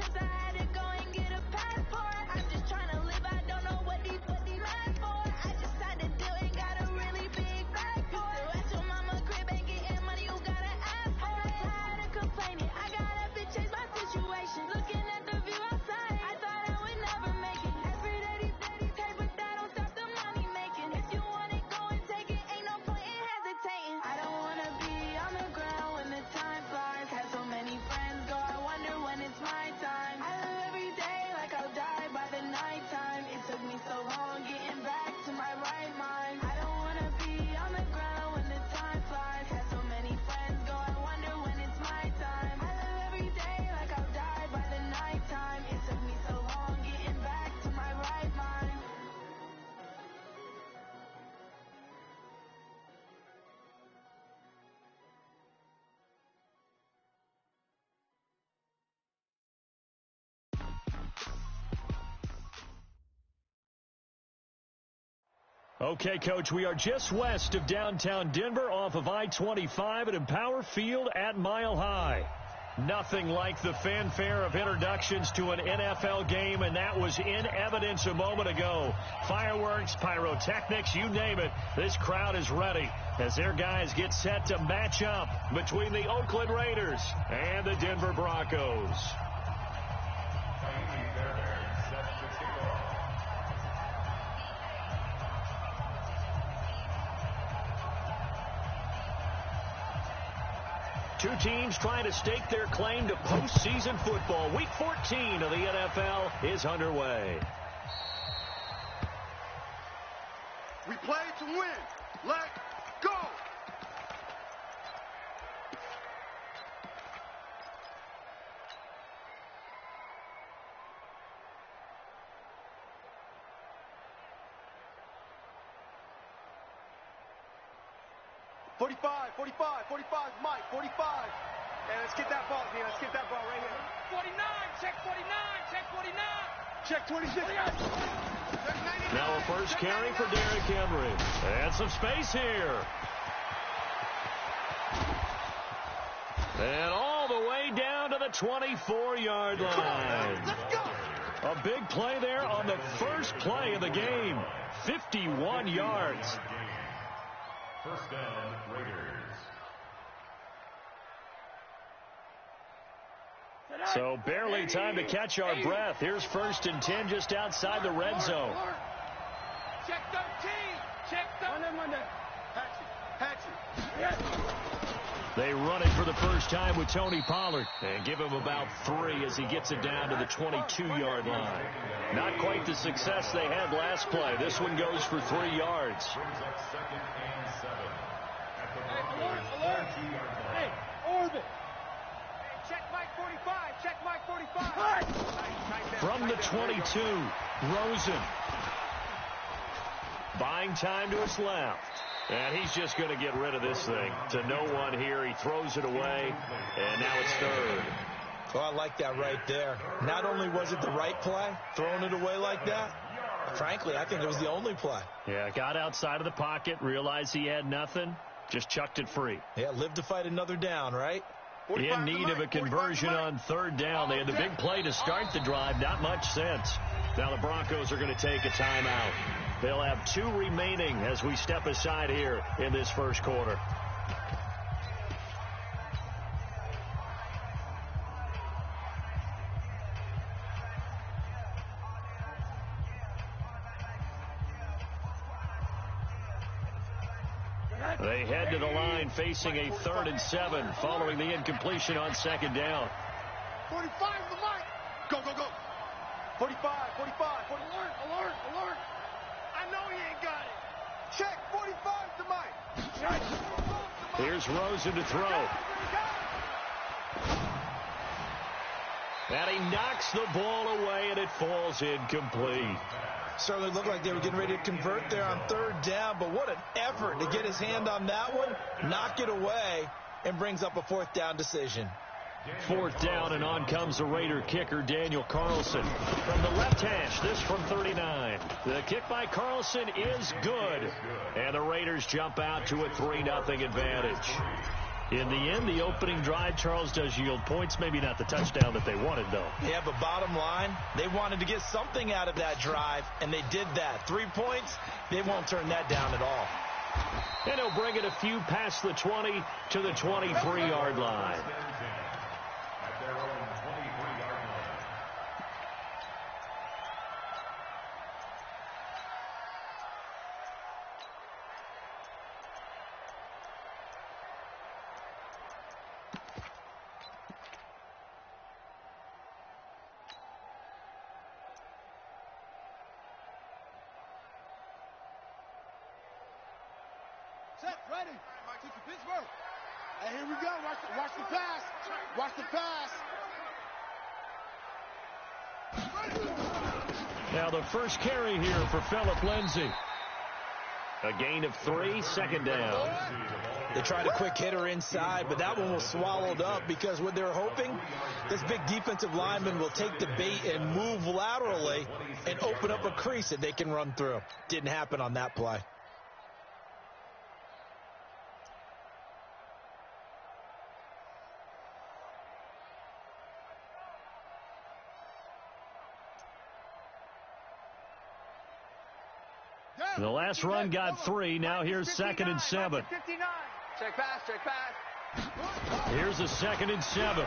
trips, I had to go and get a passport. I'm just trying to live, I don't know what these mad for. I just had to do it, got a really big bag for it. Still at your mama crib, ain't getting money, you gotta ask for it. Tired of complaining, I got up and changed my situation. Looking at the view outside, I thought I would never make it. Every day these pay, but that don't stop the money making. If you want it, go and take it, ain't no point in hesitating. I don't wanna be on the ground when the time flies. Had so many friends go, I wonder when it's my time. I live every day like I'll die by the nighttime. It took me so long getting back to my right mind. I don't wanna be on the ground when the time flies. Had so many friends go, I wonder when it's my time. I live every day like I'll die by the nighttime. It took me so long getting back to my right mind. Okay, Coach, we are just west of downtown Denver off of I-25 at Empower Field at Mile High. Nothing like the fanfare of introductions to an NFL game, and that was in evidence a moment ago. Fireworks, pyrotechnics, you name it. This crowd is ready as their guys get set to match up between the Oakland Raiders and the Denver Broncos. Two teams trying to stake their claim to postseason football. Week 14 of the NFL is underway. We play to win. Let's go! Mike, 45. Hey, let's get that ball, Dean. Let's get that ball right here. 49, check 49, check 49. Check 26. Now a first carry for Derrick Henry. And some space here. And all the way down to the 24-yard line. Let's go. A big play there on the first play of the game. 51 yards. First down, Raiders. So barely time to catch our breath. Here's 1st and 10 just outside the red zone. Check 13. Check 13. They run it for the first time with Tony Pollard and give him about 3 as he gets it down to the 22-yard line. Not quite the success they had last play. This one goes for 3 yards. Alert. Hey, orbit. Check Mike 45. Check Mike 45. From the 22, Rosen. Buying time to his left. And he's just going to get rid of this thing. To no one here. He throws it away. And now it's 3rd. Well, I like that right there. Not only was it the right play, throwing it away like that, frankly, I think it was the only play. Yeah, got outside of the pocket, realized he had nothing, just chucked it free. Yeah, live to fight another down, right? In need of a conversion on 3rd down. They had the big play to start the drive. Not much sense. Now the Broncos are going to take a timeout. They'll have 2 remaining as we step aside here in this first quarter. They head to the line facing a 3rd and 7 following the incompletion on 2nd down. 45 the Mike. Go. 45. Alert. I know he ain't got it. Check 45 to Mike. Here's Rosen to throw. And he knocks the ball away, and it falls incomplete. Certainly looked like they were getting ready to convert there on 3rd down, but what an effort to get his hand on that one, knock it away, and brings up a 4th down decision. 4th down, and on comes the Raider kicker, Daniel Carlson. From the left hash, this from 39. The kick by Carlson is good. And the Raiders jump out to a 3-0 advantage. In the end, the opening drive, Charles, does yield points. Maybe not the touchdown that they wanted, though. Yeah, but bottom line, they wanted to get something out of that drive, and they did that. 3 points, they won't turn that down at all. And he'll bring it a few past the 20 to the 23-yard line. At their own 23-yard line. Set, ready. Took to Pittsburgh. And here we go. Watch the pass. Watch the pass. Now the first carry here for Phillip Lindsay. A gain of 3, second down. They tried a quick hitter inside, but that one was swallowed up because what they're hoping, this big defensive lineman will take the bait and move laterally and open up a crease that they can run through. Didn't happen on that play. The last run got 3. Now here's 2nd and 7. 59. Check pass, check pass. Here's a 2nd and 7.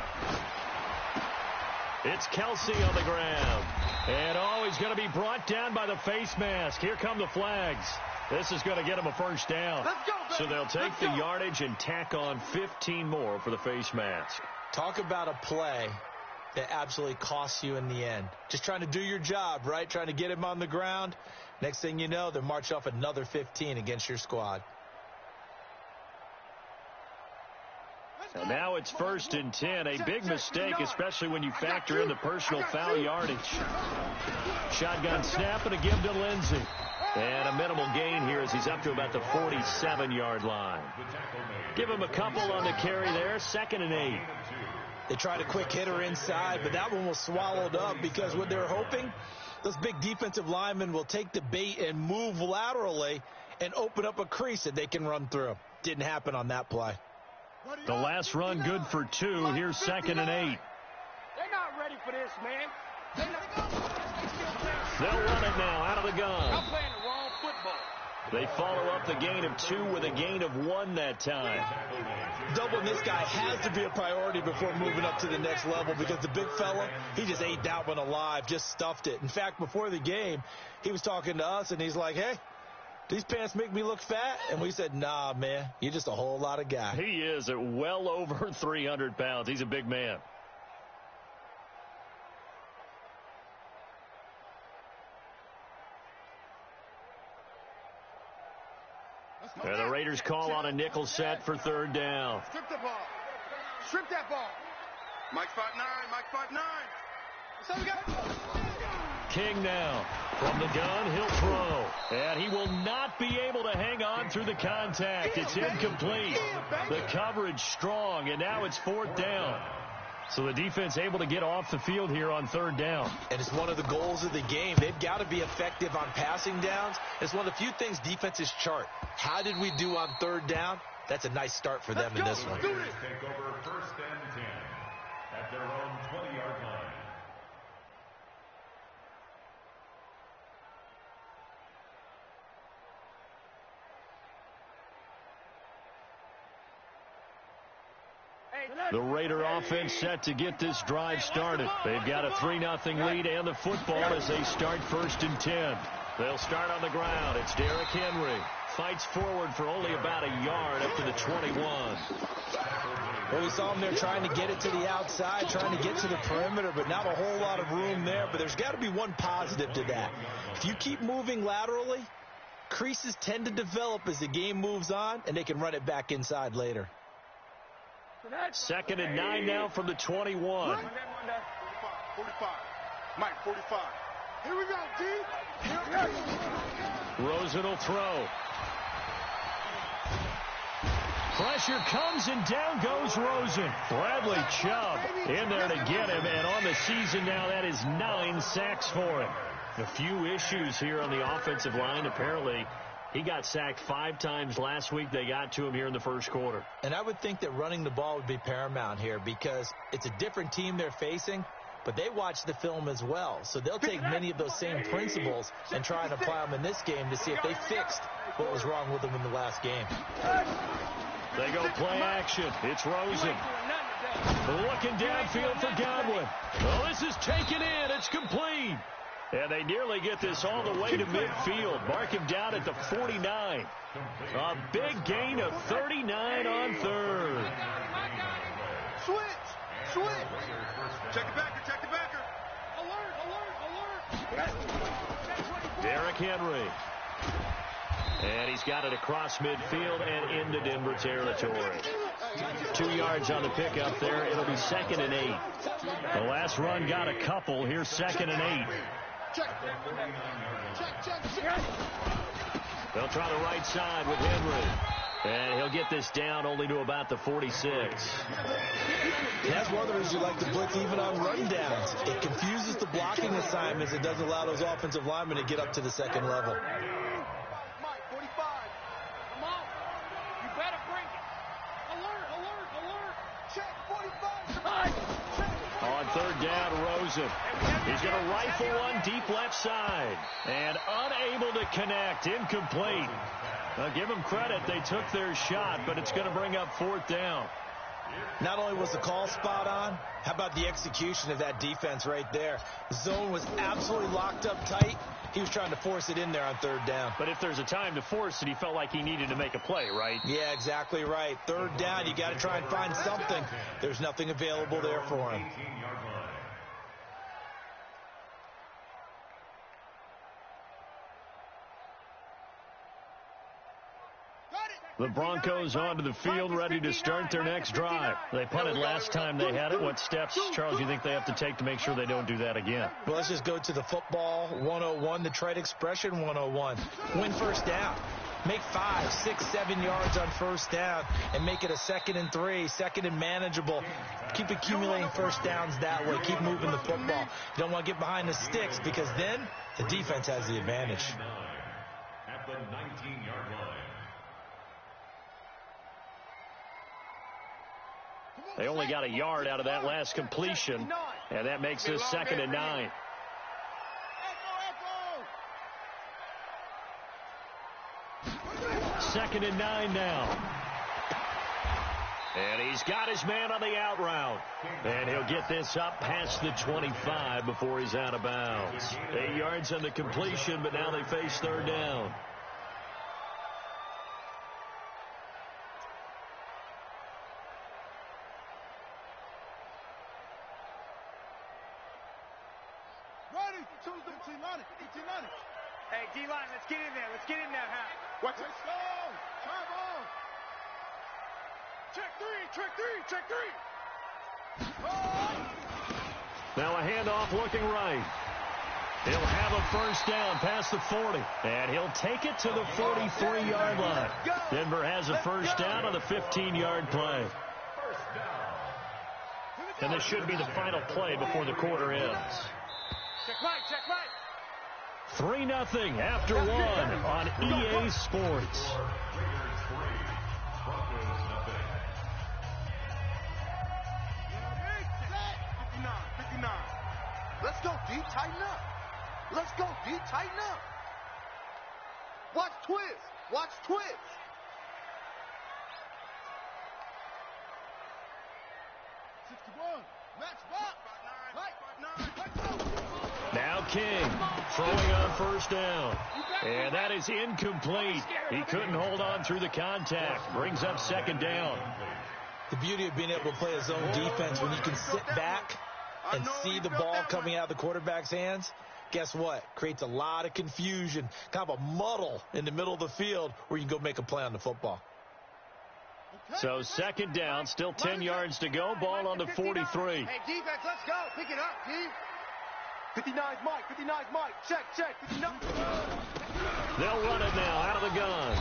It's Kelsey on the ground. And he's going to be brought down by the face mask. Here come the flags. This is going to get him a first down. Let's go, baby. So they'll take the yardage and tack on 15 more for the face mask. Talk about a play that absolutely costs you in the end. Just trying to do your job, right? Trying to get him on the ground. Next thing you know, they're marching off another 15 against your squad. And now it's 1st and 10. A big mistake, especially when you factor in the personal foul yardage. Shotgun snap and a give to Lindsay. And a minimal gain here as he's up to about the 47-yard line. Give him a couple on the carry there. 2nd and 8. They tried a quick hitter inside, but that one was swallowed up because what they're hoping, those big defensive linemen will take the bait and move laterally and open up a crease that they can run through. Didn't happen on that play. The last run good for 2. Here's 2nd and 8. They're not ready for this, man. They'll run it now out of the gun. I'm playing the wrong football. They follow up the gain of 2 with a gain of 1 that time. Doubling this guy has to be a priority before moving up to the next level because the big fella, he just ate that one alive, just stuffed it. In fact, before the game, he was talking to us, and he's like, hey, these pants make me look fat? And we said, nah, man, you're just a whole lot of guy. He is at well over 300 pounds. He's a big man. And the Raiders call on a nickel set for 3rd down. Strip the ball. Strip that ball. Mike 5'9", Mike 5'9". So we got King now. From the gun, he'll throw. And he will not be able to hang on through the contact. It's incomplete. The coverage strong, and now it's 4th down. So the defense able to get off the field here on 3rd down. And it's one of the goals of the game. They've got to be effective on passing downs. It's one of the few things defenses chart. How did we do on 3rd down? That's a nice start for them in this one. Take over 1st and 10 at their own 20-yard line. The Raider offense set to get this drive started. They've got a 3-0 lead and the football as they start 1st and 10. They'll start on the ground. It's Derrick Henry. Fights forward for only about a yard up to the 21. Well, we saw him there trying to get it to the outside, trying to get to the perimeter, but not a whole lot of room there. But there's got to be one positive to that. If you keep moving laterally, creases tend to develop as the game moves on, and they can run it back inside later. 2nd and 9 now from the 21. 45. Mike 45. Here we go, D. Rosen will throw. Pressure comes and down goes Rosen. Bradley Chubb in there to get him, and on the season now that is 9 sacks for him. A few issues here on the offensive line. Apparently He got sacked 5 times last week. They got to him here in the first quarter. And I would think that running the ball would be paramount here because it's a different team they're facing, but they watch the film as well. So they'll take many of those same principles and try and apply them in this game to see if they fixed what was wrong with them in the last game. They go play action. It's Rosen. Looking downfield for Godwin. Well, this is taken in. It's complete. And they nearly get this all the way to midfield. Mark him down at the 49. A big gain of 39 on third. Switch. Check the backer. Alert. Derrick Henry. And he's got it across midfield and into Denver territory. 2 yards on the pickup there. It'll be 2nd and 8. The last run got a couple. Here's 2nd and 8. They'll try the right side with Henry. And he'll get this down only to about the 46. That's one of the reasons you like to blitz even on rundowns. It confuses the blocking assignments. It doesn't allow those offensive linemen to get up to the second level. Mike, 45. Come on. You better bring it. Alert. Check, 45. On 3rd down, Rosen. He's going to rifle one deep left side. And unable to connect. Incomplete. Now, give them credit. They took their shot, but it's going to bring up 4th down. Not only was the call spot on, how about the execution of that defense right there? The zone was absolutely locked up tight. He was trying to force it in there on 3rd down. But if there's a time to force it, he felt like he needed to make a play, right? Yeah, exactly right. 3rd down, you got to try and find something. There's nothing available there for him. The Broncos onto the field, ready to start their next drive. They punted last time they had it. What steps, Charles, you think they have to take to make sure they don't do that again? Well, let's just go to the football 101, the trade expression 101. Win 1st down. Make 5, 6, 7 yards on 1st down and make it a 2nd and 3, 2nd and manageable. Keep accumulating 1st downs that way. Keep moving the football. You don't want to get behind the sticks because then the defense has the advantage. At the 19-yard line. They only got a yard out of that last completion, and that makes this 2nd and 9. Second and 9 now. And he's got his man on the out route. And he'll get this up past the 25 before he's out of bounds. 8 yards on the completion, but now they face 3rd down. Hey, D-line, let's get in there. Let's get in there, Hal. Watch it. Let's go. Drive on. Check three. Now a handoff looking right. He'll have a 1st down past the 40. And he'll take it to the 43-yard line. Denver has a 1st down on the 15-yard play. And this should be the final play before the quarter ends. Check right. 3-0 after 1 on EA Sports. Let's go, D. Tighten up. Watch twist. 61. Match box. Now King throwing on 1st down. And that is incomplete. He couldn't hold on through the contact. Brings up 2nd down. The beauty of being able to play a zone defense when you can sit back and see the ball coming out of the quarterback's hands, guess what? Creates a lot of confusion, kind of a muddle in the middle of the field where you can go make a play on the football. So 2nd down, still 10 yards to go. Ball on the 43. Hey, defense, let's go. Pick it up, D. 59's Mike. Check. 59. They'll run it now out of the gun.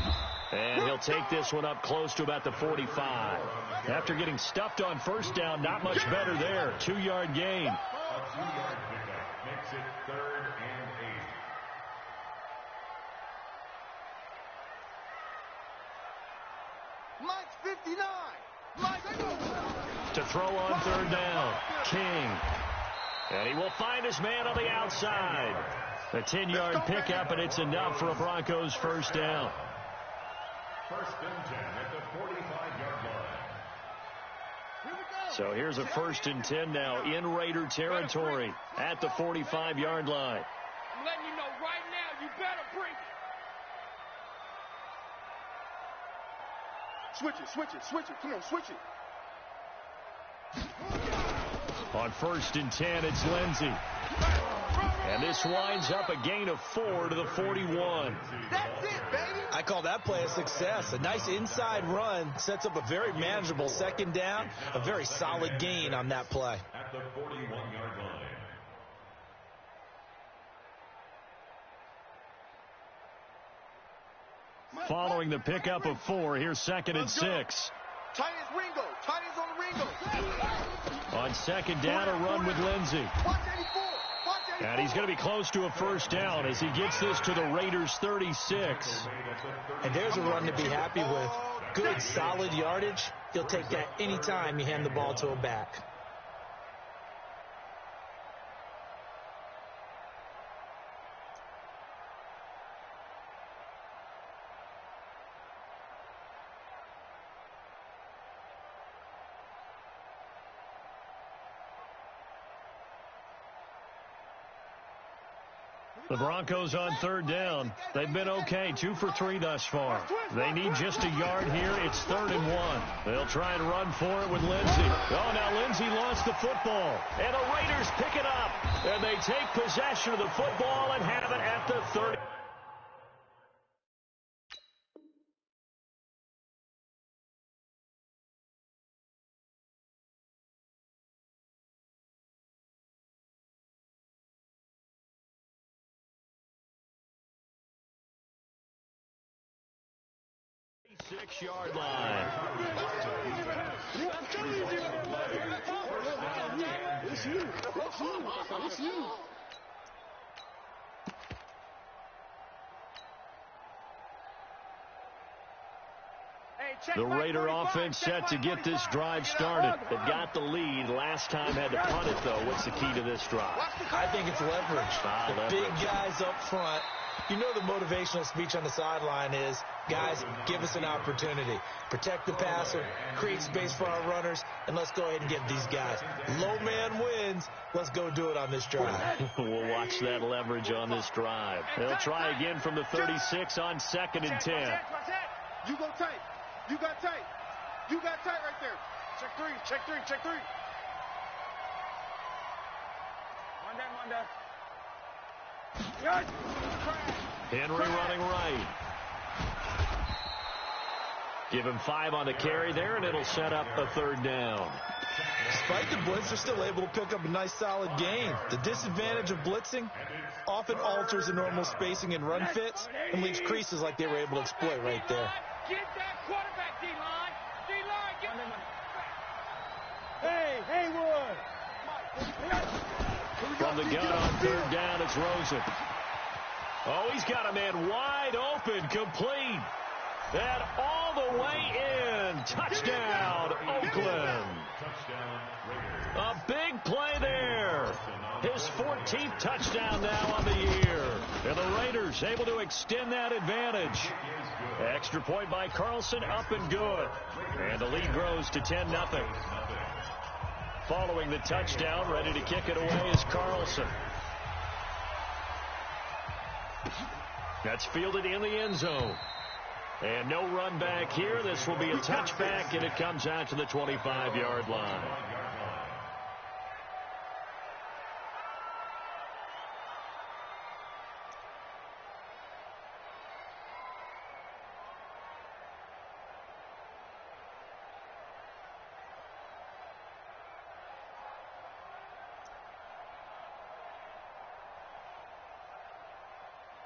And he'll take this one up close to about the 45. After getting stuffed on 1st down, not much better there. 2-yard gain. A 2-yard pickup makes it 3rd and 8. Mike's 59. Mike. To throw on third down, King. And he will find his man on the outside. A 10-yard pickup, and it's enough for a Broncos first down. First and 10 at the 45-yard line. So here's a first and 10 now in Raider territory at the 45-yard line. I'm letting you know right now, you better bring it. Switch it, switch it, switch it. Come on, switch it. On first and 10, it's Lindsey. And this winds up a gain of 4 to the 41. That's it, baby. I call that play a success. A nice inside run sets up a very manageable second down. A very solid gain on that play. At the 41-yard line. Following the pickup of 4, here's second and 6. Tight as Ringo. Tight as on the Ringo. On second down, a run with Lindsey. Watch 84. Watch 84. And he's going to be close to a first down as he gets this to the Raiders' 36. And there's a run to be happy with. Good, solid yardage. He'll take that anytime you hand the ball to a back. The Broncos on third down. They've been okay, 2 for 3 thus far. They need just a yard here. It's 3rd and 1. They'll try and run for it with Lindsey. Oh, now Lindsey lost the football. And the Raiders pick it up. And they take possession of the football and have it at the 30. Six-yard line. It's you. The Raider offense set to get this drive started. They've got the lead. Last time had to punt it, though. What's the key to this drive? I think it's leverage. The big guys up front. You know the motivational speech on the sideline is, guys, give us an opportunity. Protect the passer, create space for our runners, and let's go ahead and get these guys. Low man wins. Let's go do it on this drive. We'll watch that leverage on this drive. They'll try again from the 36 on 2nd and 10. You go tight. You got tight. You got tight right there. Check 3. Check 3. Check 3. Wanda. Yes. Henry running right. Give him 5 on the carry there, and it'll set up a 3rd down. Despite the blitz, they're still able to pick up a nice solid gain. The disadvantage of blitzing often alters the normal spacing and run fits and leaves creases like they were able to exploit right there. Get that quarterback, D-line. D-line, get him. Hey, Haywood. From the gun on 3rd down, it's Rosen. Oh, he's got a man wide open, complete. And all the way in. Touchdown, Oakland. A big play there. His 14th touchdown now on the year. And the Raiders able to extend that advantage. Extra point by Carlson, up and good. And the lead grows to 10-0. Following the touchdown, ready to kick it away is Carlson. That's fielded in the end zone. And no run back here. This will be a touchback, and it comes out to the 25-yard line.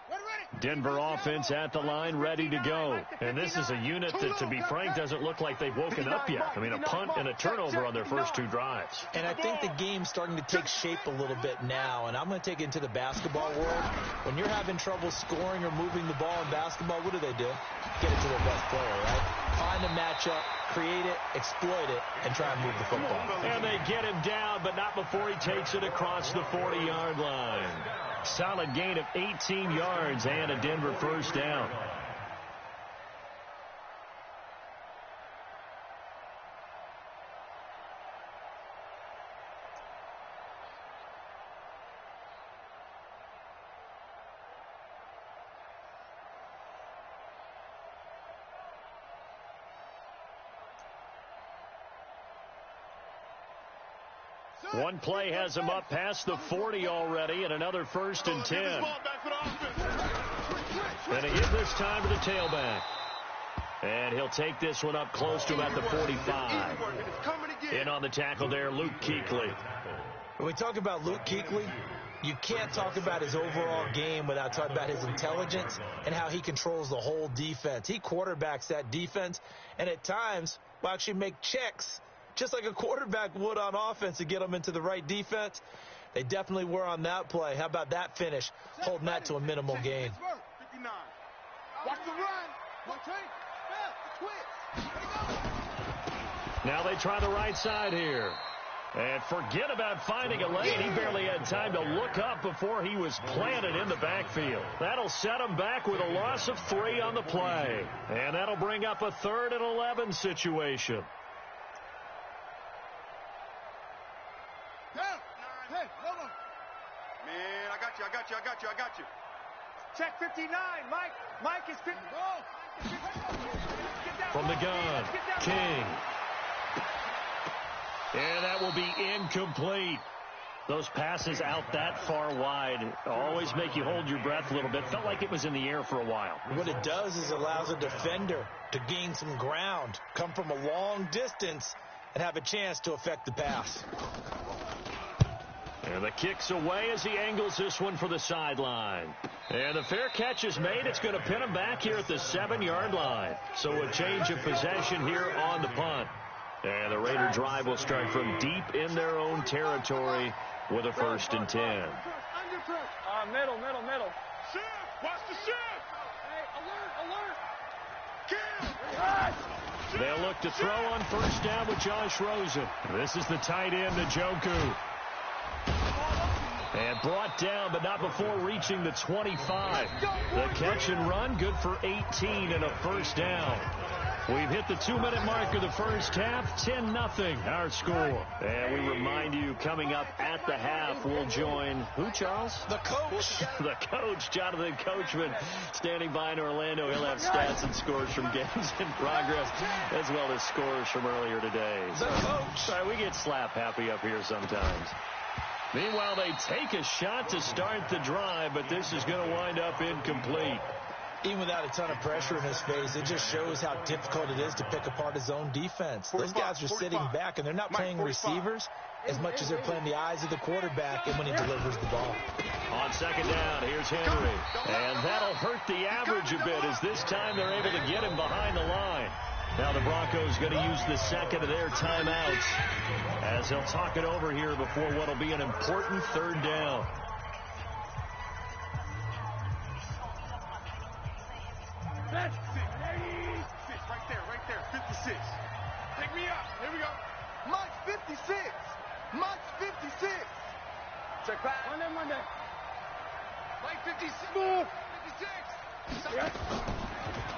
Ready. Denver offense at the line, ready to go. And this is a unit that, to be frank, doesn't look like they've woken up yet. I mean, a punt and a turnover on their first 2 drives. And I think the game's starting to take shape a little bit now. And I'm going to take it into the basketball world. When you're having trouble scoring or moving the ball in basketball, what do? Get it to their best player, right? Find a matchup, create it, exploit it, and try and move the football. And they get him down, but not before he takes it across the 40-yard line. Solid gain of 18 yards and a Denver first down. One play has him up past the 40 already, and another 1st and 10. And a hit this time to the tailback. And he'll take this one up close to about the 45. In on the tackle there, Luke Kuechly. When we talk about Luke Kuechly, you can't talk about his overall game without talking about his intelligence and how he controls the whole defense. He quarterbacks that defense, and at times will actually make checks just like a quarterback would on offense to get them into the right defense. They definitely were on that play. How about that finish, holding that to a minimal gain? Watch the run. Now they try the right side here. And forget about finding a lane. He barely had time to look up before he was planted in the backfield. That'll set him back with a loss of 3 on the play. And that'll bring up a 3rd and 11 situation. Hey, hold on. Man, I got you. Check 59, Mike. Mike is 50. From the gun, King. And that will be incomplete. Those passes out that far wide always make you hold your breath a little bit. Felt like it was in the air for a while. What it does is allows a defender to gain some ground, come from a long distance, and have a chance to affect the pass. And the kick's away as he angles this one for the sideline. And the fair catch is made. It's going to pin him back here at the 7-yard line. So a change of possession here on the punt. And the Raider drive will start from deep in their own territory with a 1st and 10. Middle. Shift! Watch the shift! Hey, alert! Kill! They'll look to throw on 1st down with Josh Rosen. This is the tight end, Njoku. And brought down, but not before reaching the 25. The catch and run, good for 18 and a 1st down. We've hit the 2-minute mark of the first half, 10-0 our score. And we remind you, coming up at the half, we'll join, who, Charles? The coach. The coach, Jonathan Coachman, standing by in Orlando. He'll have stats and scores from games in progress, as well as scores from earlier today. The coach. Sorry, we get slap happy up here sometimes. Meanwhile, they take a shot to start the drive, but this is going to wind up incomplete. Even without a ton of pressure in his face, it just shows how difficult it is to pick apart his own defense. Those guys are sitting back, and they're not playing receivers as much as they're playing the eyes of the quarterback and when he delivers the ball. On 2nd down, here's Henry. And that'll hurt the average a bit as this time they're able to get him behind the line. Now the Broncos going to use the 2nd of their timeouts as they'll talk it over here before what will be an important 3rd down. That's 56. Right there. 56. Take me up. Here we go. Mike's 56. Mike's 56. Check back. Monday. Mike 56. 56.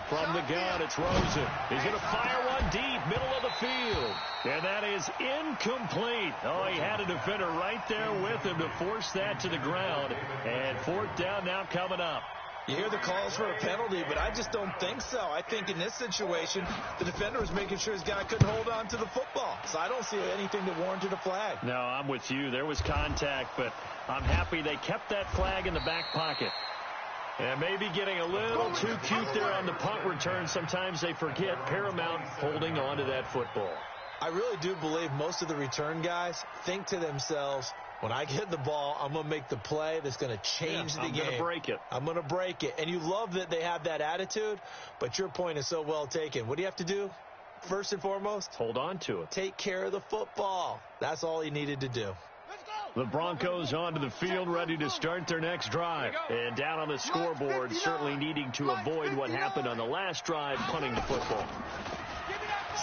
From the gun, it's Rosen. He's going to fire one deep, middle of the field. And that is incomplete. Oh, he had a defender right there with him to force that to the ground. And 4th down now coming up. You hear the calls for a penalty, but I just don't think so. I think in this situation, the defender was making sure his guy couldn't hold on to the football. So I don't see anything that warranted a flag. No, I'm with you. There was contact, but I'm happy they kept that flag in the back pocket. And maybe getting a little too cute there on the punt return. Sometimes they forget paramount holding on to that football. I really do believe most of the return guys think to themselves, when I get the ball, I'm going to make the play that's going to change the game. I'm going to break it. I'm going to break it. And you love that they have that attitude, but your point is so well taken. What do you have to do? First and foremost, hold on to it. Take care of the football. That's all he needed to do. The Broncos onto the field, ready to start their next drive. And down on the scoreboard, certainly needing to avoid what happened on the last drive, punting the football.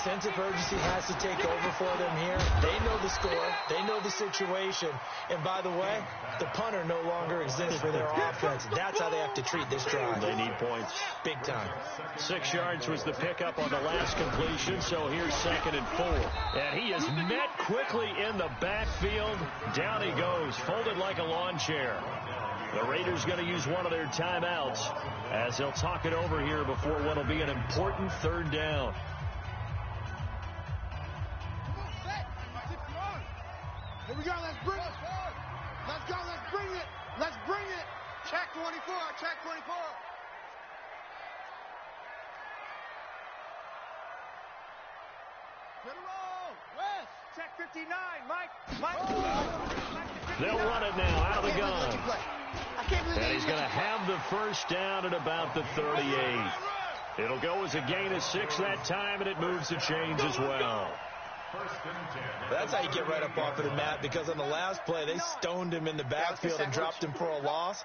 Sense of urgency has to take over for them here. They know the score. They know the situation. And by the way, the punter no longer exists for their offense. That's how they have to treat this drive. They need points. Big time. 6 yards was the pickup on the last completion, so here's 2nd and 4. And he is met quickly in the backfield. Down he goes, folded like a lawn chair. The Raiders going to use one of their timeouts as they'll talk it over here before what will be an important 3rd down. Here we go, let's bring it. Let's go, let's bring it. Let's bring it. Check 24, check 24. Get a roll. West, check 59. Mike. They'll run it now out of the gun. And he's going to have the first down at about the 38. It'll go as a gain of 6 that time, and it moves the chains as well. That's how you get right up off of the mat, because on the last play, they stoned him in the backfield and dropped him for a loss.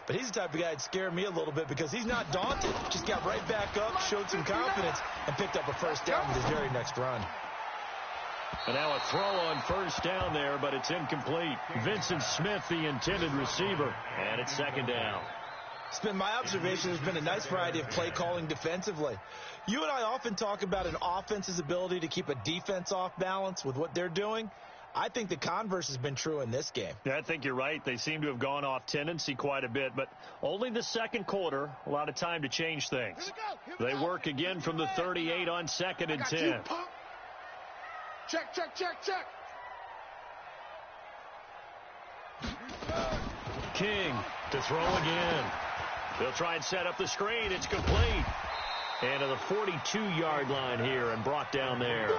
But he's the type of guy that scared me a little bit because he's not daunted. Just got right back up, showed some confidence, and picked up a first down with his very next run. And now a throw on first down there, but it's incomplete. Vincent Smith, the intended receiver, and it's 2nd down. It's been my observation there's been a nice variety of play calling defensively. You and I often talk about an offense's ability to keep a defense off balance with what they're doing. I think the converse has been true in this game. Yeah, I think you're right. They seem to have gone off tendency quite a bit, but only the 2nd quarter, a lot of time to change things. They work again from the 38 on 2nd and 10. Check, check, check, check. King to throw again. They'll try and set up the screen. It's complete. And to the 42-yard line here and brought down there.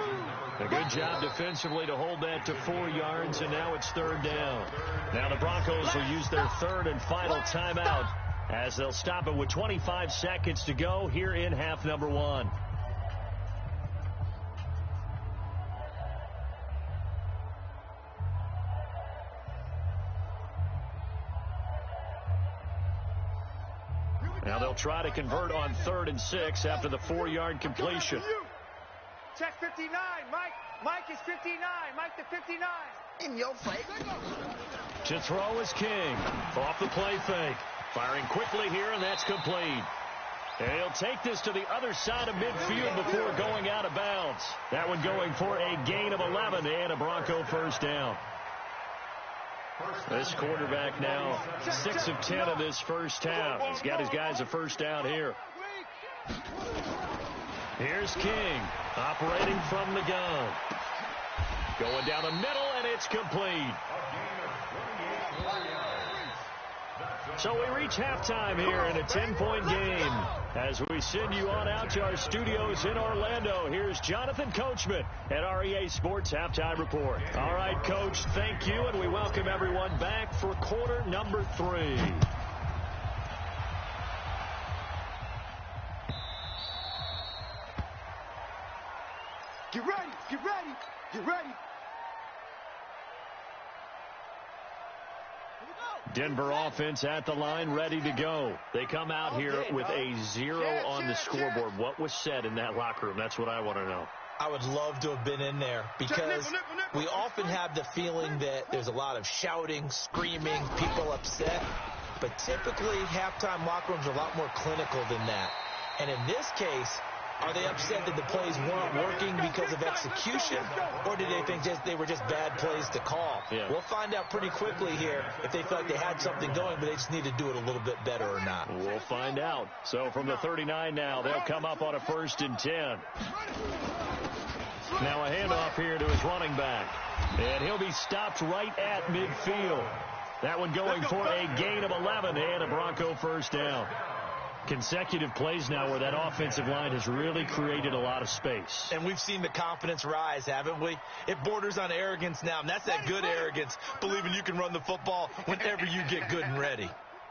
A good job defensively to hold that to 4 yards, and now it's 3rd down. Now the Broncos will use their 3rd and final timeout as they'll stop it with 25 seconds to go here in half number 1. Now they'll try to convert on 3rd and 6 after the 4-yard completion. Check 59. Mike is 59. Mike to 59. In your face. To throw is King. Off the play fake. Firing quickly here, and that's complete. And he'll take this to the other side of midfield before going out of bounds. That one going for a gain of 11 and a Bronco first down. This quarterback now 6 of 10 of this first half. He's got his guys a first down here. Here's King operating from the gun. Going down the middle, and it's complete. So we reach halftime here in a 10-point game. As we send you on out to our studios in Orlando, here's Jonathan Coachman at REA Sports Halftime Report. All right, Coach, thank you, and we welcome everyone back for quarter number 3. Get ready, get ready, get ready. Denver offense at the line, ready to go. They come out here with a 0 on the scoreboard. What was said in that locker room? That's what I want to know. I would love to have been in there because we often have the feeling that there's a lot of shouting, screaming, people upset. But typically, halftime locker rooms are a lot more clinical than that. And in this case, are they upset that the plays weren't working because of execution, or did they think they were just bad plays to call? Yeah. We'll find out pretty quickly here if they felt like they had something going, but they just need to do it a little bit better or not. We'll find out. So from the 39 now, they'll come up on a 1st and 10. Now a handoff here to his running back. And he'll be stopped right at midfield. That one going for a gain of 11 and a Bronco first down. Consecutive plays now where that offensive line has really created a lot of space. And we've seen the confidence rise, haven't we? It borders on arrogance now, and that's that good arrogance, believing you can run the football whenever you get good and ready.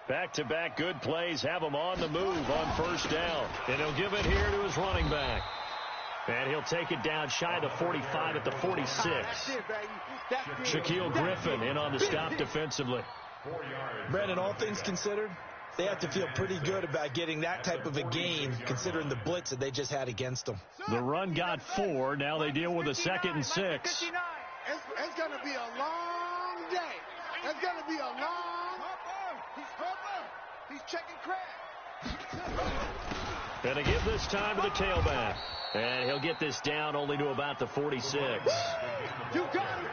Back-to-back good plays have him on the move on first down. And he'll give it here to his running back. And he'll take it down shy of the 45 at the 46. Shaquille Griffin in on the stop defensively. Brandon, all things considered, they have to feel pretty good about getting that type of a gain, considering the blitz that they just had against them. The run got 4. Now they deal with a 2nd and 6. It's going to be a long day. It's going to be a long. He's checking crab. And to give this time to the tailback. And he'll get this down only to about the 46.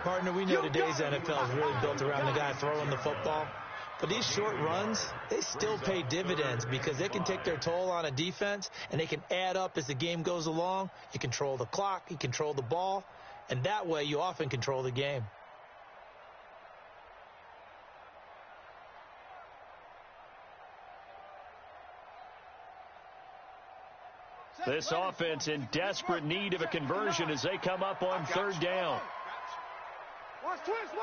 Partner, we know today's NFL is really built around the guy throwing the football. But these short runs, they still pay dividends because they can take their toll on a defense, and they can add up as the game goes along. You control the clock, you control the ball, and that way you often control the game. This offense in desperate need of a conversion as they come up on 3rd down. Watch twist.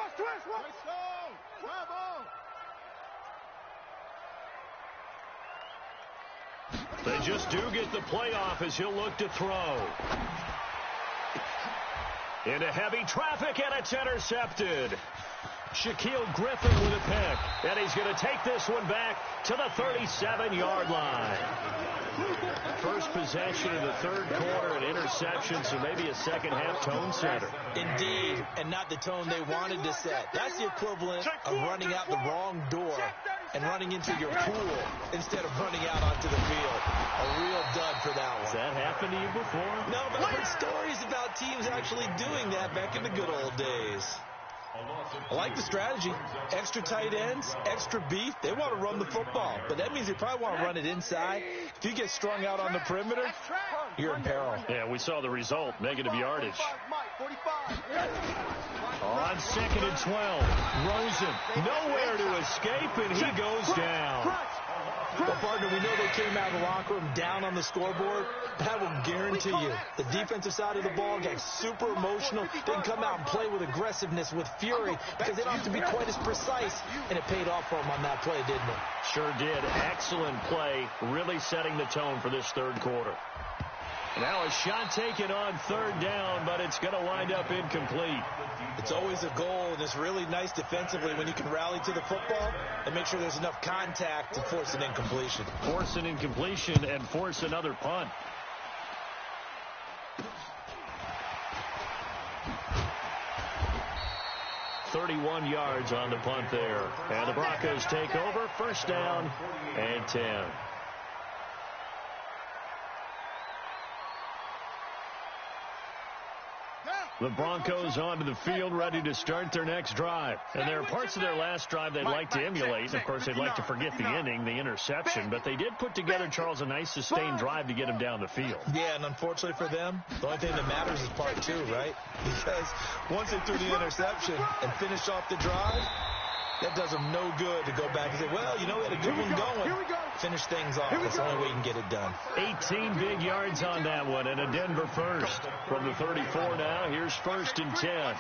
They just do get the playoff as he'll look to throw. Into heavy traffic, and it's intercepted. Shaquille Griffin with a pick. And he's going to take this one back to the 37-yard line. First possession in the 3rd quarter, an interception, so maybe a second-half tone setter. Indeed, and not the tone they wanted to set. That's the equivalent of running out the wrong door and running into your pool instead of running out onto the field. A real dud for that one. Has that happened to you before? No, but I've heard stories about teams actually doing that back in the good old days. I like the strategy. Extra tight ends, extra beef. They want to run the football, but that means they probably want to run it inside. If you get strung out on the perimeter, you're in peril. Yeah, we saw the result, negative yardage. On 2nd and 12, Rosen nowhere to escape, and he goes down. Well, partner, we know they came out of the locker room down on the scoreboard. That will guarantee you the defensive side of the ball got super emotional. They can come out and play with aggressiveness, with fury, because they don't have to be quite as precise. And it paid off for them on that play, didn't it? Sure did. Excellent play, really setting the tone for this 3rd quarter. Now a shot taken on 3rd down, but it's going to wind up incomplete. It's always a goal, and it's really nice defensively when you can rally to the football and make sure there's enough contact to force an incompletion. Force an incompletion and force another punt. .31 yards on the punt there. And the Broncos take over, 1st down and 10. The Broncos onto the field, ready to start their next drive. And there are parts of their last drive they'd like to emulate. And, of course, they'd like to forget the ending, the interception. But they did put together, Charles, a nice sustained drive to get him down the field. Yeah, and unfortunately for them, the only thing that matters is part 2, right? Because once they threw the interception and finished off the drive, that does them no good to go back and say, well, you know, we had a good one going. Finish things off. That's the only way you can get it done. 18 big yards on that one, and a Denver first. From the 34 now, here's 1st and 10.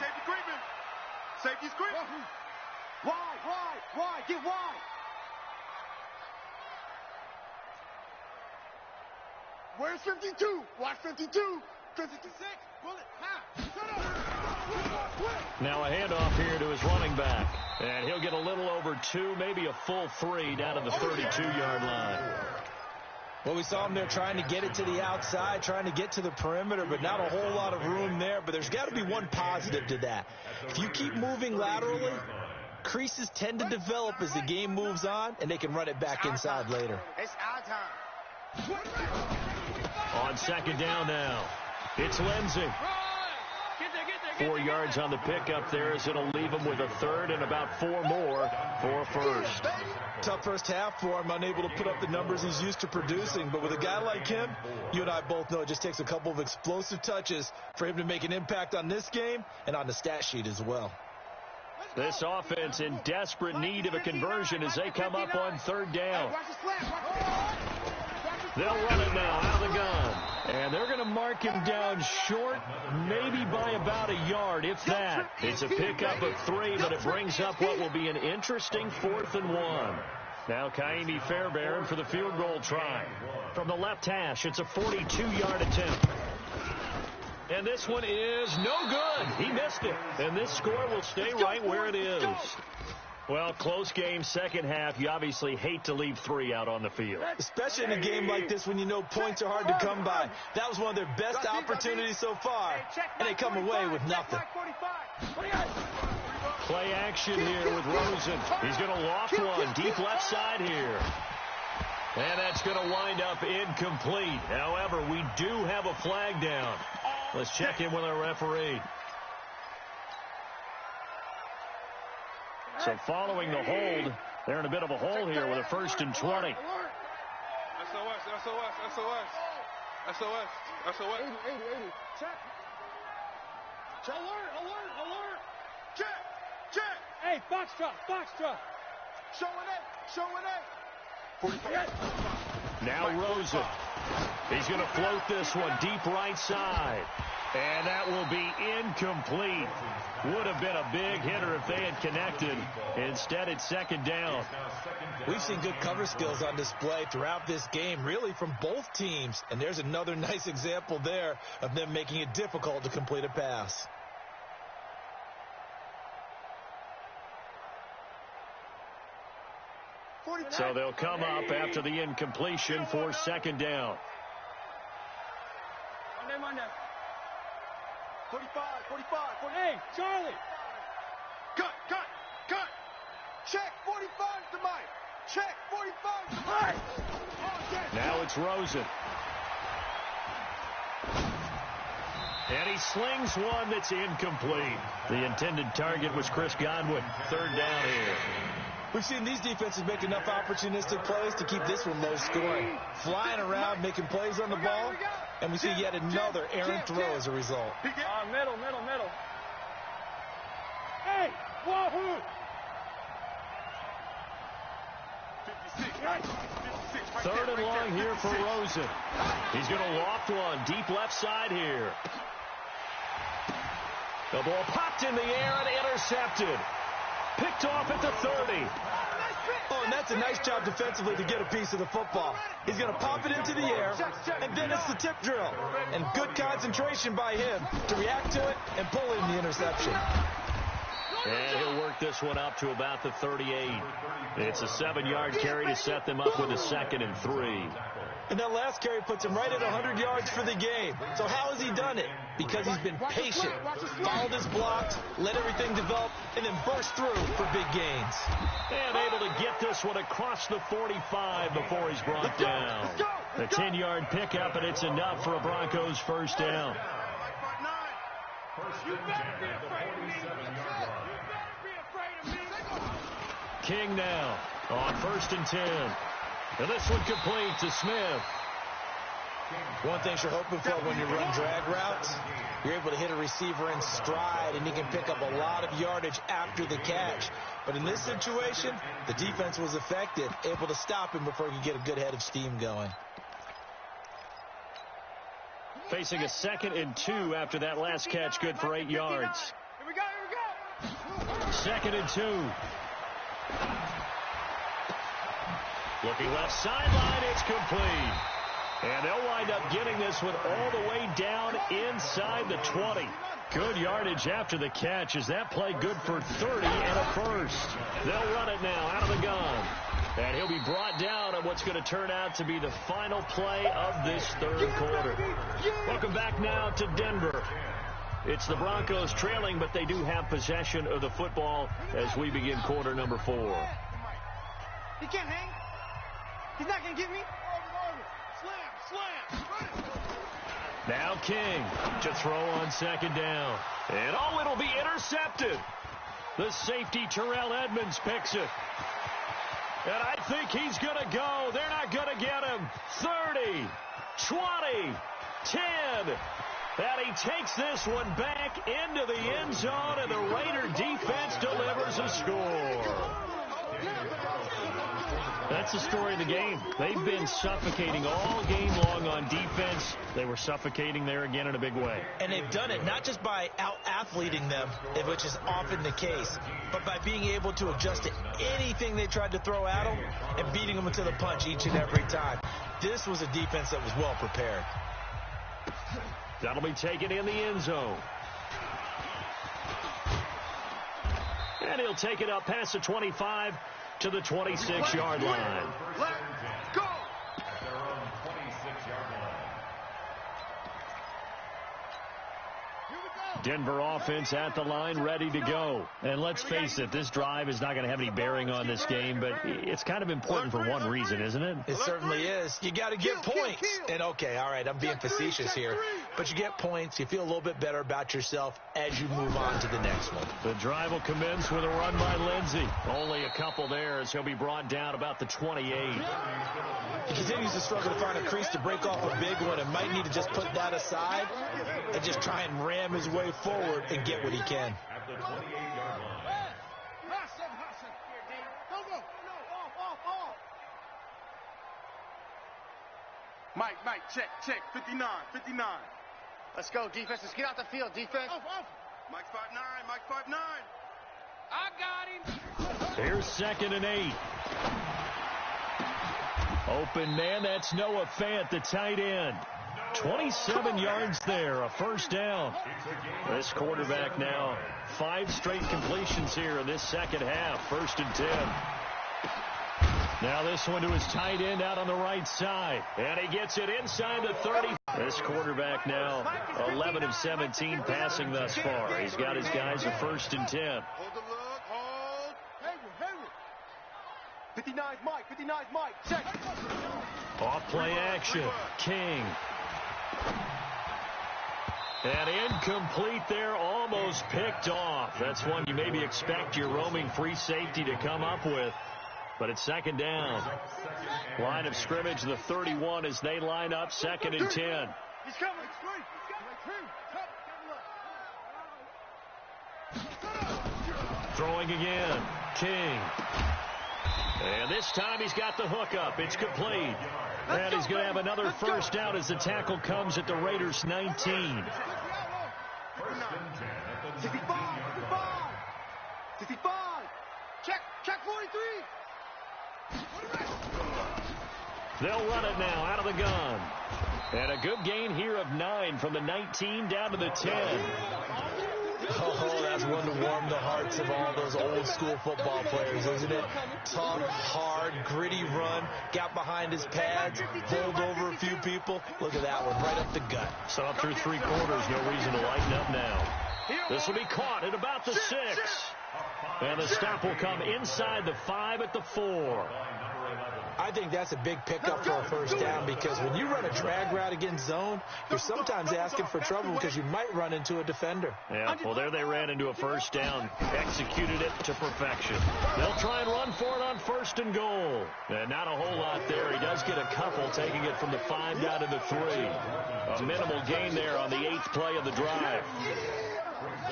Safety screen. Wide, get wide. Where's 52? Watch 52. 56. Bullet. Now a handoff here to his running back. And he'll get a little over 2, maybe a full 3 down to the 32-yard line. Well, we saw him there trying to get it to the outside, trying to get to the perimeter, but not a whole lot of room there. But there's got to be one positive to that. If you keep moving laterally, creases tend to develop as the game moves on, and they can run it back inside later. It's our time. On 2nd down now, it's Lindsey. 4 yards on the pickup there as it'll leave him with a 3rd and about 4 more for a 1st. Tough first half for him, unable to put up the numbers he's used to producing. But with a guy like him, you and I both know it just takes a couple of explosive touches for him to make an impact on this game and on the stat sheet as well. This offense in desperate need of a conversion as they come up on 3rd down. They'll run it now out of the gun. And they're going to mark him down short, maybe by about a yard, if that. It's a pickup of 3, but it brings up what will be an interesting 4th and 1. Now Kaimi Fairbairn for the field goal try. From the left hash, it's a 42-yard attempt. And this one is no good. He missed it. And this score will stay right where it is. Well, close game, second half. You obviously hate to leave 3 out on the field. Especially in a game like this when you know points are hard to come by. That was one of their best opportunities so far, and they come away with nothing. Play action here with Rosen. He's going to loft one deep left side here. And that's going to wind up incomplete. However, we do have a flag down. Let's check in with our referee. So following the hold, they're in a bit of a hole here with a 1st and 20. SOS, SOS, SOS. SOS, SOS. 80, check. Alert. Check. Hey, Foxtrot. Showing it. Now Rosen. He's going to float this one deep right side. And that will be incomplete. Would have been a big hitter if they had connected. Instead, it's 2nd down. We've seen good cover skills on display throughout this game, really from both teams. And there's another nice example there of them making it difficult to complete a pass. So they'll come up after the incompletion for 2nd down. Monday. 45. Hey, Charlie. Cut. Check, 45 to Mike. Check, 45 to Mike. Now it's Rosen. And he slings one that's incomplete. The intended target was Chris Godwin. 3rd down here. We've seen these defenses make enough opportunistic plays to keep this one low scoring. Flying around, making plays on the ball, and we see yet another errant throw as a result. Middle. Hey, wahoo! 3rd and long here for Rosen. He's going to loft one deep left side here. The ball popped in the air and intercepted. Picked off at the 30. Oh, and that's a nice job defensively to get a piece of the football. He's going to pop it into the air, and then it's the tip drill. And good concentration by him to react to it and pull in the interception. And he'll work this one up to about the 38. It's a 7-yard carry to set them up with a 2nd and 3. And that last carry puts him right at 100 yards for the game. So how has he done it? Because he's been patient, followed his blocks, let everything develop, and then burst through for big gains. And able to get this one across the 45 before he's brought down. The 10-yard pickup, and it's enough for a Broncos 1st down. You better be afraid of me. You better be afraid of me. King now on 1st and 10. And this one complete to Smith. One thing you're hoping for when you run drag routes, you're able to hit a receiver in stride, and he can pick up a lot of yardage after the catch. But in this situation, the defense was effective, able to stop him before he could get a good head of steam going. Facing a 2nd and 2 after that last catch, good for 8 yards. Here we go. 2nd and 2. Looking left sideline, it's complete. And they'll wind up getting this one all the way down inside the 20. Good yardage after the catch. Is that play good for 30 and a 1st? They'll run it now out of the gun. And he'll be brought down on what's going to turn out to be the final play of this 3rd quarter. Welcome back now to Denver. It's the Broncos trailing, but they do have possession of the football as we begin quarter number 4. He can't hang. He's not going to get me. Slam. Now King to throw on 2nd down. And it'll be intercepted. The safety Terrell Edmonds picks it. And I think he's going to go. They're not going to get him. 30, 20, 10. And he takes this one back into the end zone, and the Raider defense delivers a score. That's the story of the game. They've been suffocating all game long on defense. They were suffocating there again in a big way. And they've done it not just by out-athleting them, which is often the case, but by being able to adjust to anything they tried to throw at them and beating them to the punch each and every time. This was a defense that was well prepared. That'll be taken in the end zone. And he'll take it up past the 25 to the 26-yard line. Let's go! At their own 26-yard line. Denver offense at the line, ready to go. And let's face it, this drive is not going to have any bearing on this game, but it's kind of important for one reason, isn't it? It certainly is. You got to get points. And, okay, all right, I'm being facetious here. But you get points. You feel a little bit better about yourself as you move on to the next one. The drive will commence with a run by Lindsey. Only a couple there as he'll be brought down about the 28. He continues to struggle to find a crease to break off a big one and might need to just put that aside and just try and ram his way forward and get what he can. At the 28-yard line. Mike, check, 59. Let's go, defense. Let's get out the field, defense. Mike's 5'9", Mike's 5'9". I got him. Here's 2nd and 8. Open man, that's Noah Fant, the tight end. 27 yards there, a first down. This quarterback now, 5 straight completions here in this second half. 1st and 10. Now this one to his tight end out on the right side. And he gets it inside the 30. This quarterback now 11 of 17 passing thus far. He's got his guys a 1st and 10. Hold the look, hold. Hayward. 59's Mike, check. Off play action. King. And incomplete there, almost picked off. That's one you maybe expect your roaming free safety to come up with. But it's 2nd down. Line of scrimmage, the 31 as they line up, 2nd and 10. He's coming. Throwing again. King. And this time he's got the hook up. It's complete. And he's going to have another first down as the tackle comes at the Raiders' 19. 1st and 10 at the 19-yard line. 65. Check 43. They'll run it now out of the gun. And a good gain here of 9 from the 19 down to the 10. Oh, that's one to warm the hearts of all those old school football players, isn't it? Tough, hard, gritty run, got behind his pads, bowled over a few people. Look at that one, right up the gut. So through 3 quarters, no reason to lighten up now. This will be caught at about the 6. And the stop will come inside the 5 at the 4. I think that's a big pickup for a first down because when you run a drag route against zone, you're sometimes asking for trouble because you might run into a defender. Yeah, well, there they ran into a first down, executed it to perfection. They'll try and run for it on 1st and goal. And not a whole lot there. He does get a couple, taking it from the 5 down to the 3. A minimal gain there on the 8th play of the drive.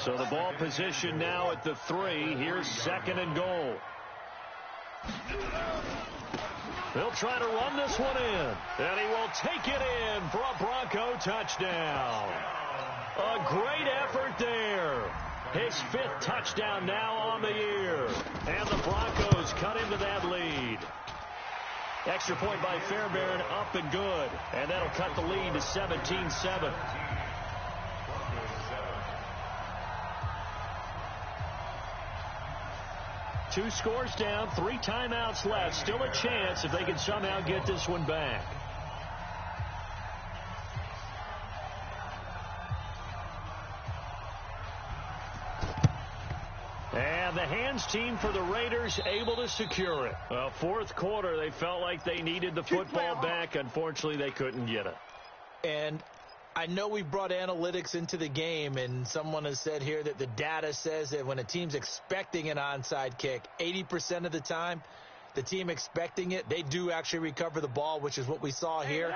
So the ball position now at the 3. Here's 2nd and goal. They'll try to run this one in. And he will take it in for a Bronco touchdown. A great effort there. His 5th touchdown now on the year. And the Broncos cut into that lead. Extra point by Fairbairn, up and good. And that'll cut the lead to 17-7. Two scores down, 3 timeouts left. Still a chance if they can somehow get this one back. And the hands team for the Raiders able to secure it. 4th quarter, they felt like they needed the football back. Unfortunately, they couldn't get it. And I know we brought analytics into the game, and someone has said here that the data says that when a team's expecting an onside kick, 80% of the time, the team expecting it, they do actually recover the ball, which is what we saw here.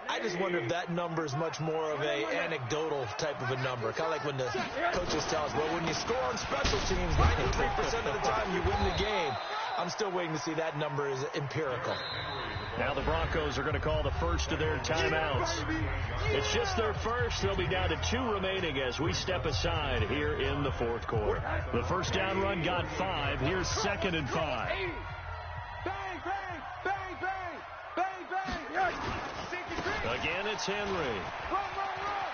I just wonder if that number is much more of a anecdotal type of a number. Kind of like when the coaches tell us, well, when you score on special teams, 93% of the time you win the game. I'm still waiting to see that number is empirical. Now the Broncos are going to call the first of their timeouts. It's just their first. They'll be down to 2 remaining as we step aside here in the fourth quarter. The first down run got 5. Here's 2nd and 5. Bang, bang, bang, bang, bang, bang. Again, it's Henry. Run, run, run.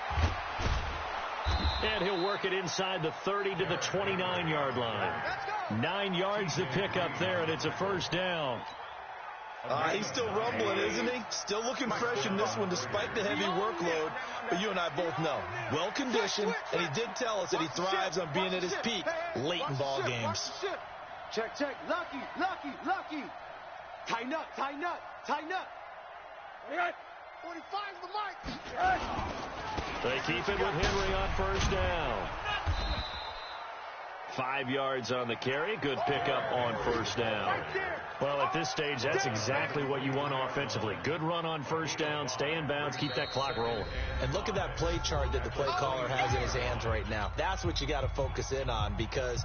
And he'll work it inside the 30 to the 29-yard line. 9 yards to pick up there, and it's a first down. He's still rumbling, isn't he? Still looking fresh in this one despite the heavy workload. But you and I both know, well-conditioned, and he did tell us that he thrives on being at his peak late in ball games. Check, check. Lucky, lucky, lucky. Tighten up, tighten up, tighten up. 45's the mic. They keep it with Henry on first down. 5 yards on the carry. Good pickup on first down. Well, at this stage, that's exactly what you want offensively. Good run on first down, stay in bounds, keep that clock rolling. And look at that play chart that the play caller has in his hands right now. That's what you got to focus in on because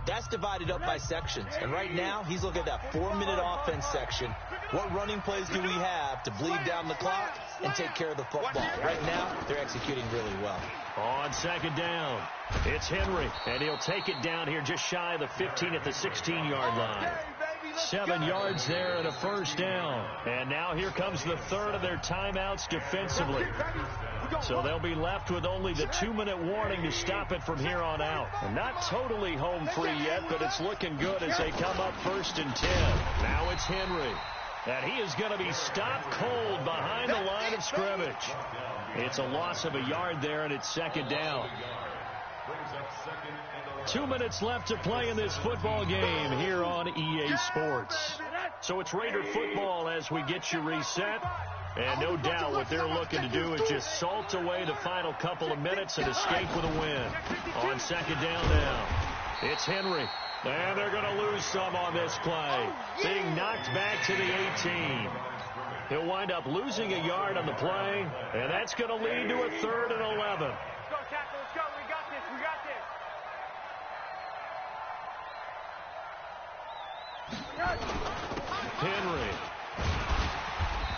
that's divided up by sections. And right now, he's looking at that 4-minute offense section. What running plays do we have to bleed down the clock and take care of the football? Right now, they're executing really well. On second down, it's Henry, and he'll take it down here just shy of the 15 at the 16-yard line. 7 yards there and a first down. And now here comes the third of their timeouts defensively. So they'll be left with only the 2-minute warning to stop it from here on out. And not totally home free yet, but it's looking good as they come up 1st and 10. Now it's Henry. And he is going to be stopped cold behind the line of scrimmage. It's a loss of a yard there, and it's second down. 2 minutes left to play in this football game here on EA Sports. So it's Raider football as we get you reset. And no doubt what they're looking to do is just salt away the final couple of minutes and escape with a win. On second down now, it's Henry. And they're going to lose some on this play. Being knocked back to the 18. He'll wind up losing a yard on the play, and that's going to lead to a 3rd and 11. Let's go, tackle, let's go. We got this, we got this. Henry.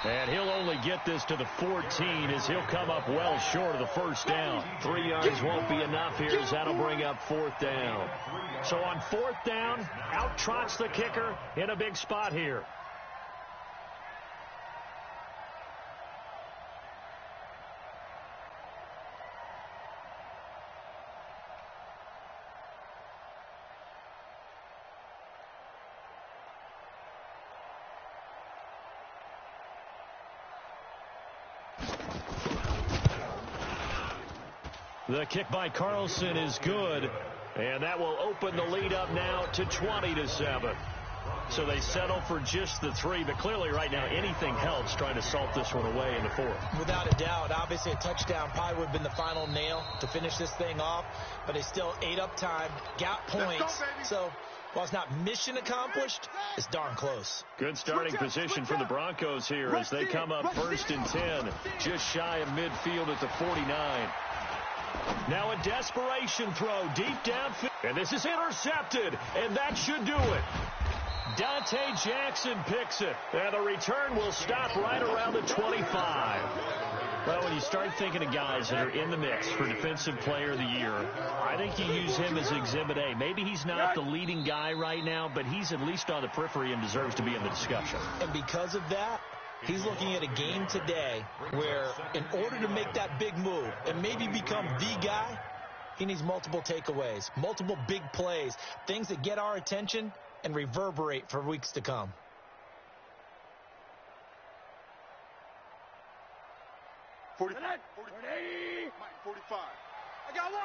And he'll only get this to the 14 as he'll come up well short of the first down. 3 yards won't be enough here as that'll bring up 4th down. So on 4th down, out trots the kicker in a big spot here. The kick by Carlson is good, and that will open the lead up now to 20-7. So they settle for just the 3, but clearly right now anything helps trying to salt this one away in the 4th. Without a doubt, obviously a touchdown probably would have been the final nail to finish this thing off, but they still ate up time, got points, so while it's not mission accomplished, it's darn close. Good starting position for the Broncos here as they come up 1st and 10, just shy of midfield at the 49. Now a desperation throw deep downfield, and this is intercepted, and that should do it. Dante Jackson picks it, and the return will stop right around the 25. Well, when you start thinking of guys that are in the mix for Defensive Player of the Year, I think you use him as Exhibit A. Maybe he's not the leading guy right now, but he's at least on the periphery and deserves to be in the discussion. And because of that, he's looking at a game today where in order to make that big move and maybe become the guy, he needs multiple takeaways, multiple big plays, things that get our attention and reverberate for weeks to come. 45. I got one.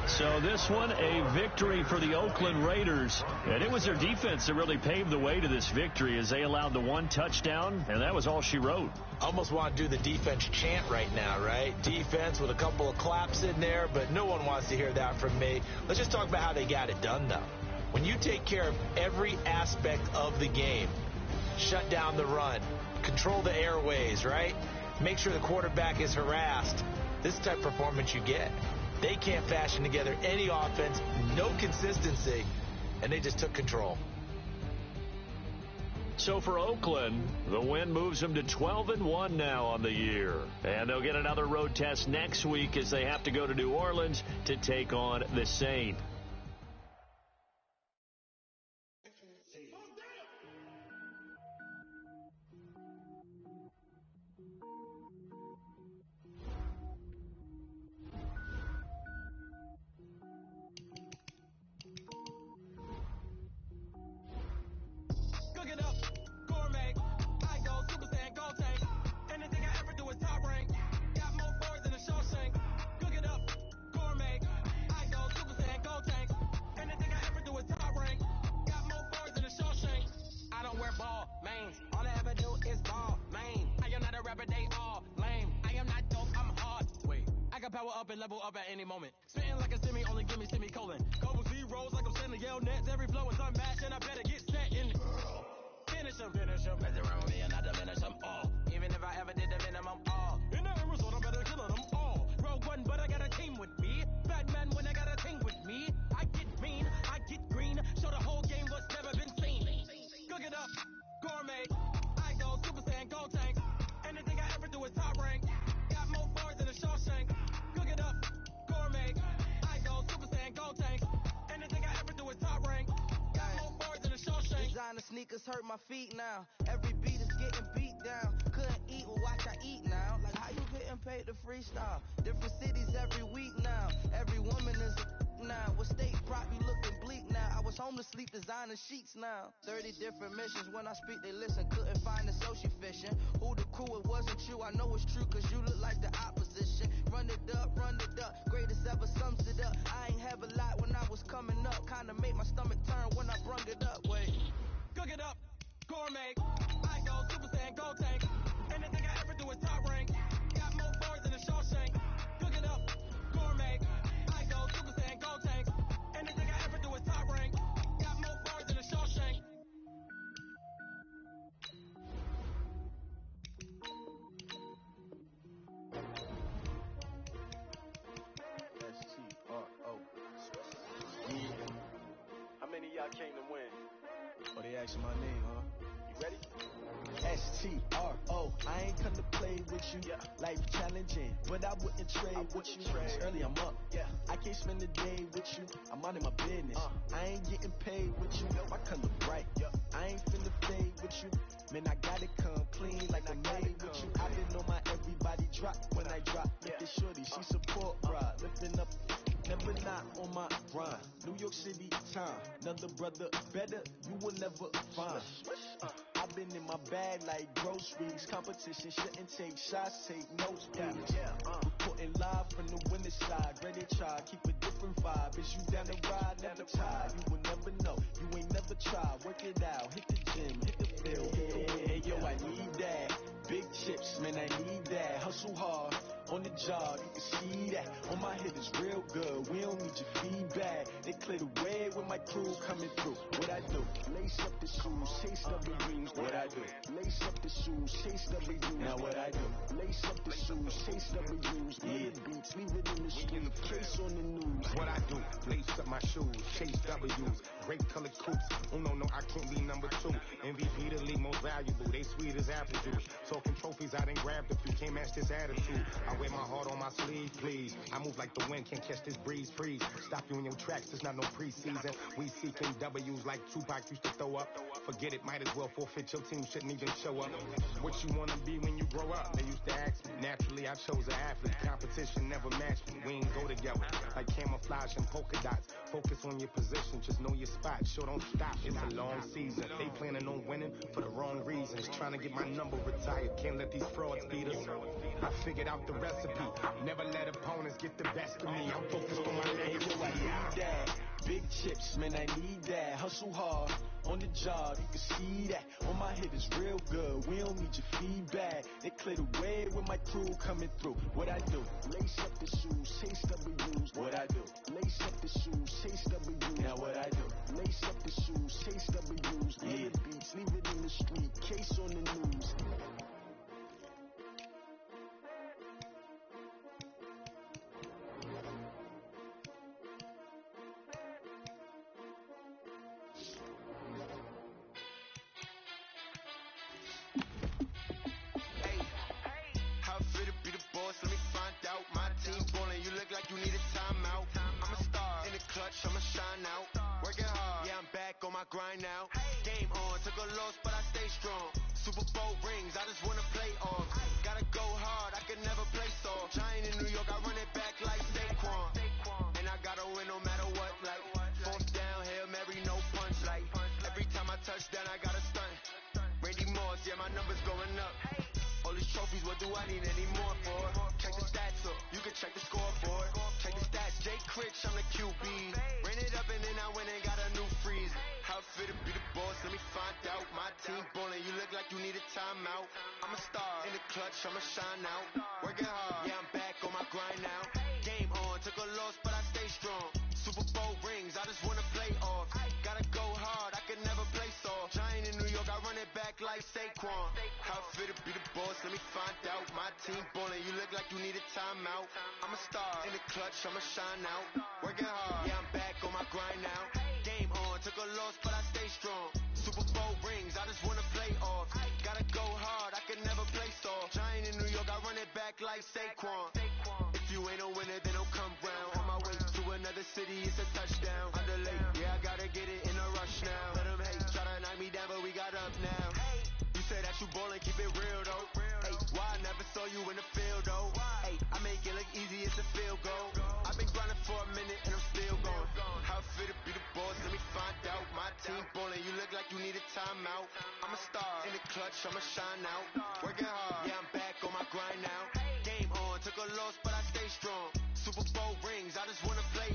So this one, a victory for the Oakland Raiders. And it was their defense that really paved the way to this victory as they allowed the 1 touchdown, and that was all she wrote. Almost want to do the defense chant right now, right? Defense with a couple of claps in there, but no one wants to hear that from me. Let's just talk about how they got it done, though. When you take care of every aspect of the game, shut down the run, control the airways, right? make sure the quarterback is harassed. This type of performance you get. They can't fashion together any offense, no consistency, and they just took control. So for Oakland, the win moves them to 12-1 now on the year. And they'll get another road test next week as they have to go to New Orleans to take on the Saints. Power up and level up at any moment. Spitting like a semi, only give me semicolon. Couple zeros like I'm sending yell nets. Every flow is unmatched, and I better get set in. Finish them. Mess around with me and I diminish them all. Even if I ever did the minimum all. In the end result, I'm better killing them all. Rogue one, but I got a team with me. Bad man when I got a team with me. I get mean, I get green. Show the whole game what's never been seen. Cook it up, gourmet. I go Super Saiyan, go tank. Anything I ever do is top rank. Got more bars than a Shawshank. Cook it up, gourmet. I go Super Saiyan, go tank. Anything I ever do is top rank. Got more bars than a Shawshank. Designer sneakers hurt my feet now. Every beat is getting beat down. Couldn't eat, well watch I eat now. Like how you getting paid to freestyle? Different cities every week now. Every woman is a now. What state prop you looking bleak now? I was home to sleep, designer sheets now. 30 different missions. When I speak they listen. Couldn't find the social fishing. Who the crew, it wasn't you. I know it's true cause you look like the opposition. Run it up, greatest ever sums it up. I ain't have a lot when I was coming up. Kinda made my stomach turn when I brung it up. Wait. Cook it up, gourmet. I go Super Saiyan, go tank. Anything I ever do is top rank. Got more bars than a Shawshank. Cook it up, gourmet. I go Super Saiyan, go tank. Anything I ever do is top rank. Got more bars than a Shawshank. S-T-R-O. Yeah. How many of y'all came to win? Oh, they asking my name, huh? You ready? S-T-R-O. I ain't come to play with you. Yeah. Life challenging, but I wouldn't trade with you. Early I'm up. Yeah. I can't spend the day with you. I'm minding my business. I ain't getting paid with you. My color bright. Yeah. I ain't finna fade with you. Man, I gotta come clean like I made with you. I been on my everybody drop when I drop. Look at shorty, she support, bruh. Lifting up. Never not on my grind. New York City time. Another brother better, you will never find. I've been in my bag like groceries. Competition shouldn't take shots, take notes, please. Reporting live from the winning side. Ready to try, keep a different vibe. Is you down the ride, never tired. You will never know, you ain't never tried. Work it out, hit the gym, hit the field. Hey, yo, I need that. Big chips, man, I need that. Hustle hard. On the job, you can see that. On my head is real good. We don't need your feedback. They clear the way with my crew coming through. What I do? Lace up the shoes, chase W's. What I do? Lace up the shoes, chase W's. Now what I do? Lace up the shoes, chase W's. Yeah, beats, leave it in the street. Case on the news. What I do? Lace up my shoes, chase W's. Great colored coops. Oh no, I can't be number 2. MVP the league most valuable. They sweet as apple juice. Talking trophies, I done grabbed a few. Can't match this attitude. I wear my heart on my sleeve, please. I move like the wind, can't catch this breeze, freeze. Stop you in your tracks, it's not no preseason. We seeking W's like Tupac used to throw up. Forget it, might as well forfeit, your team shouldn't even show up. What you wanna be when you grow up? They used to ask me. Naturally, I chose an athlete. Competition never matched me. We ain't go together. Like camouflage and polka dots. Focus on your position, just know your spot. Sure, don't stop, it's a long season. They planning on winning for the wrong reasons. Trying to get my number retired, can't let these frauds beat us. I figured out the recipe. Never let opponents get the best of me. I'm focused on my legacy. I need that. Big chips, man, I need that. Hustle hard. On the job, you can see that. On my head is real good. We don't need your feedback. They clear the way with my crew coming through. What I do? Lace up the shoes, chase W's. What I do? Lace up the shoes, chase W's. Now what I do? Lace up the shoes, chase W's. Yeah, beats, leave it in the street. Case on the news. out. My team ballin', you look like you need a timeout. I'm a star in the clutch, I'ma shine out. Working hard, yeah, I'm back on my grind now. Game on, took a loss, but I stay strong. Super Bowl rings, I just wanna play off. Gotta go hard, I can never play soft. Giant in New York, I run it back like Saquon. And I gotta win no matter what, like fourth down, Hail Mary, no punch, like every time I touch down, I gotta stunt. Randy Moss, yeah, my numbers going up. All these trophies, what do I need any more for? Check the stats up, you can check the scoreboard. Check the stats, Jake Critch, I'm the QB. Ran it up and then I went and got a new freeze. How it fit to be the boss, let me find out. My team ballin', you look like you need a timeout. I'm a star in the clutch, I'ma shine out. Working hard, yeah, I'm back on my grind now. Game on, took a loss, but I stay strong. Super Bowl rings, I just wanna play off. Gotta go hard, I can never play soft. Giant in New York, I run it back like Saquon. How it fit to be the boss, let me find out. My team ballin', you look like you need a timeout. I'm a star in the clutch, I'ma shine out. Working hard, yeah, I'm back on my grind now. Game on, took a loss, but I stay strong. Super Bowl rings, I just wanna play off. Gotta go hard, I can never play soft. Giant in New York, I run it back like Saquon. If you ain't a winner, then don't come round. On my way to another city, it's a touchdown. Underlay, yeah, I gotta get it in a rush now. Let them hate, try to knock me down, but we got up now. You say that you ballin', keep it real though. Hey, why I never saw you in the field though? Hey, I make it look easy, it's a field goal. I've been grinding for a minute and I'm still going. How it fit to be the boss, let me find out. My team ballin', you look like you need a timeout. I'm a star in the clutch, I'ma shine out. Working hard, yeah, I'm back on my grind now. Game on, took a loss, but I stay strong. Super Bowl rings, I just wanna play